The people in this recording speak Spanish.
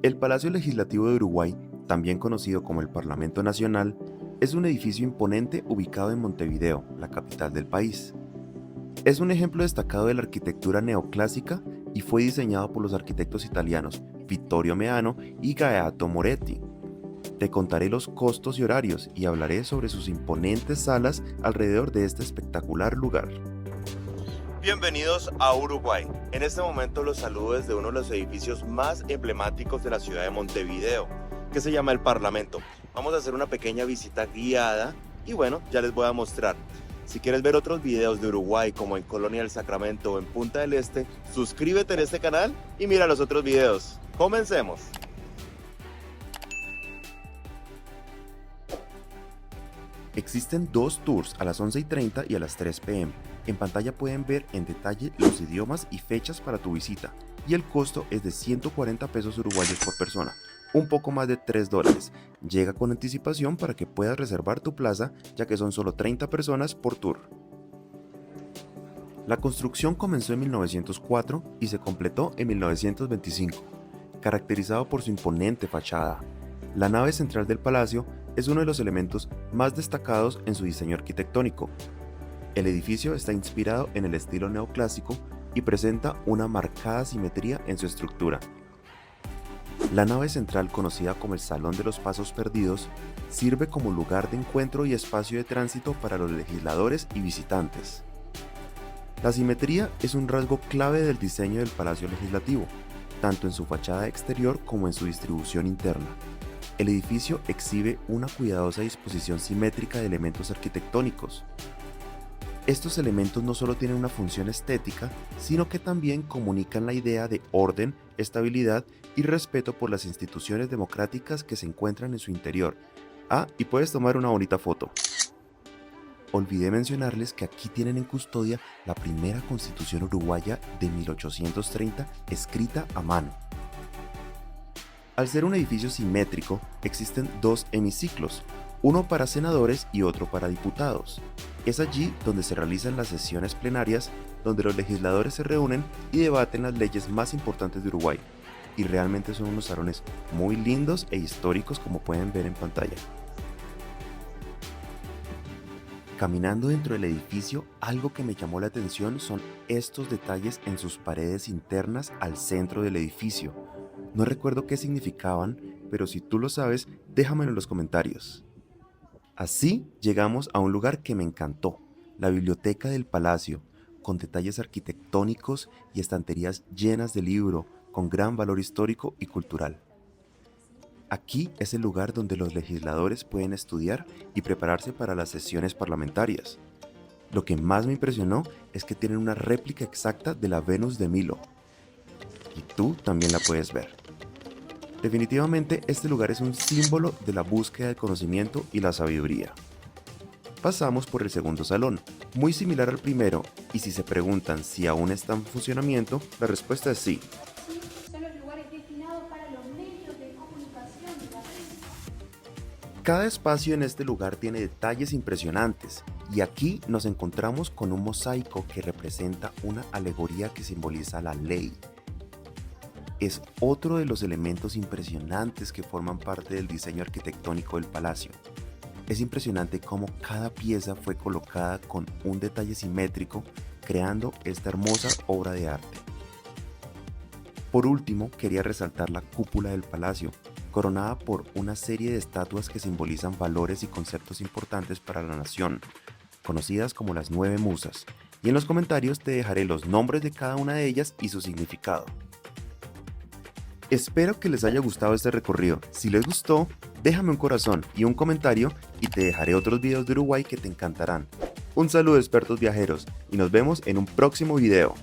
El Palacio Legislativo de Uruguay, también conocido como el Parlamento Nacional, es un edificio imponente ubicado en Montevideo, la capital del país. Es un ejemplo destacado de la arquitectura neoclásica y fue diseñado por los arquitectos italianos Vittorio Meano y Gaetano Moretti. Te contaré los costos y horarios y hablaré sobre sus imponentes salas alrededor de este espectacular lugar. Bienvenidos a Uruguay. En este momento los saludo desde uno de los edificios más emblemáticos de la ciudad de Montevideo, que se llama el Parlamento. Vamos a hacer una pequeña visita guiada y bueno, ya les voy a mostrar. Si quieres ver otros videos de Uruguay como en Colonia del Sacramento o en Punta del Este, suscríbete en este canal y mira los otros videos. ¡Comencemos! Existen dos tours a las 11:30 y a las 3 p.m. En pantalla pueden ver en detalle los idiomas y fechas para tu visita, y el costo es de 140 pesos uruguayos por persona, un poco más de $3. Llega con anticipación para que puedas reservar tu plaza, ya que son solo 30 personas por tour. La construcción comenzó en 1904 y se completó en 1925, caracterizado por su imponente fachada. La nave central del palacio es uno de los elementos más destacados en su diseño arquitectónico. El edificio está inspirado en el estilo neoclásico y presenta una marcada simetría en su estructura. La nave central, conocida como el Salón de los Pasos Perdidos, sirve como lugar de encuentro y espacio de tránsito para los legisladores y visitantes. La simetría es un rasgo clave del diseño del Palacio Legislativo, tanto en su fachada exterior como en su distribución interna. El edificio exhibe una cuidadosa disposición simétrica de elementos arquitectónicos. Estos elementos no solo tienen una función estética, sino que también comunican la idea de orden, estabilidad y respeto por las instituciones democráticas que se encuentran en su interior. Ah, y puedes tomar una bonita foto. Olvidé mencionarles que aquí tienen en custodia la primera constitución uruguaya de 1830 escrita a mano. Al ser un edificio simétrico, existen dos hemiciclos, uno para senadores y otro para diputados. Es allí donde se realizan las sesiones plenarias, donde los legisladores se reúnen y debaten las leyes más importantes de Uruguay. Y realmente son unos salones muy lindos e históricos, como pueden ver en pantalla. Caminando dentro del edificio, algo que me llamó la atención son estos detalles en sus paredes internas al centro del edificio. No recuerdo qué significaban, pero si tú lo sabes, déjamelo en los comentarios. Así llegamos a un lugar que me encantó, la biblioteca del palacio, con detalles arquitectónicos y estanterías llenas de libros, con gran valor histórico y cultural. Aquí es el lugar donde los legisladores pueden estudiar y prepararse para las sesiones parlamentarias. Lo que más me impresionó es que tienen una réplica exacta de la Venus de Milo. Y tú también la puedes ver. Definitivamente este lugar es un símbolo de la búsqueda del conocimiento y la sabiduría. Pasamos por el segundo salón, muy similar al primero, y si se preguntan si aún está en funcionamiento, la respuesta es sí. Son los lugares destinados para los medios de comunicación de la prensa. Cada espacio en este lugar tiene detalles impresionantes, y aquí nos encontramos con un mosaico que representa una alegoría que simboliza la ley. Es otro de los elementos impresionantes que forman parte del diseño arquitectónico del palacio. Es impresionante cómo cada pieza fue colocada con un detalle simétrico, creando esta hermosa obra de arte. Por último, quería resaltar la cúpula del palacio, coronada por una serie de estatuas que simbolizan valores y conceptos importantes para la nación, conocidas como las 9 musas, y en los comentarios te dejaré los nombres de cada una de ellas y su significado. Espero que les haya gustado este recorrido. Si les gustó, déjame un corazón y un comentario y te dejaré otros videos de Uruguay que te encantarán. Un saludo, expertos viajeros, y nos vemos en un próximo video.